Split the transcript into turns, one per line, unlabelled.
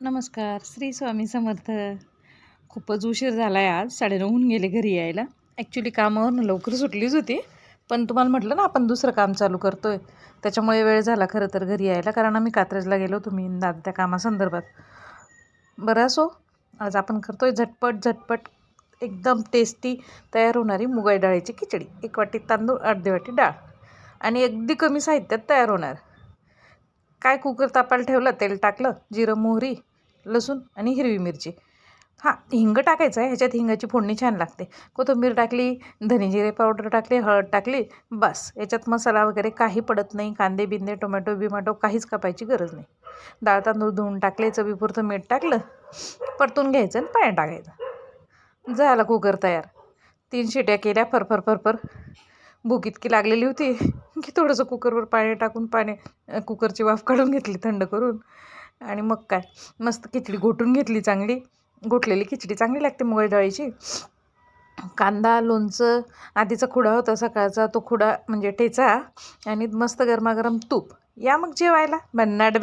नमस्कार. श्री स्वामी समर्थ. खूपच उशीर झाला आहे, आज 9:30 होऊन गेले घरी यायला. ॲक्च्युली कामावरून लवकर सुटलीच होती, पण तुम्हाला म्हटलं ना आपण दुसरं काम चालू करतोय, त्याच्यामुळे वेळ झाला खरं तर घरी यायला. कारण आम्ही कात्रजला गेलो होतो मी दादा त्या कामासंदर्भात. बरं असो, आज आपण करतोय झटपट एकदम टेस्टी तयार होणारी मुगाई डाळीची खिचडी. 1 वाटी तांदूळ, अर्धी वाटी डाळ आणि अगदी कमी साहित्यात तयार होणार. काय, कुकर तापायला ठेवलं, तेल टाकलं, जिरं, मोहरी, लसूण आणि हिरवी मिरची. हिंग टाकायचं आहे, ह्याच्यात हिंगाची फोडणी छान लागते. कोथिंबीर टाकली, धने जिरे पावडर टाकली, हळद टाकली, बस. याच्यात मसाला वगैरे काही पडत नाही. कांदे बिंदे टोमॅटो काहीच कापायची गरज नाही. डाळ तांदूळ धुवून टाकले, चवीपुरतं मीठ टाकलं, परतून घ्यायचं आणि पाणी टाकायचं. झाला कुकर तयार. 3 शिट्या केल्या, फरफर. भूक इतकी लागलेली होती की थोडंसं कुकरवर पाणी टाकून कुकरची वाफ काढून घेतली थंड करून. आणि मग काय, मस्त खिचडी घोटून घेतली चांगली. घोटलेली खिचडी चांगली लागते मुगाची डाळीची. कांदा, लोणचं, आधीचा खुडा होता सकाळचा, तो खुडा म्हणजे ठेचा, आणि मस्त गरमागरम तूप. या मग जेवायला. भन्नाट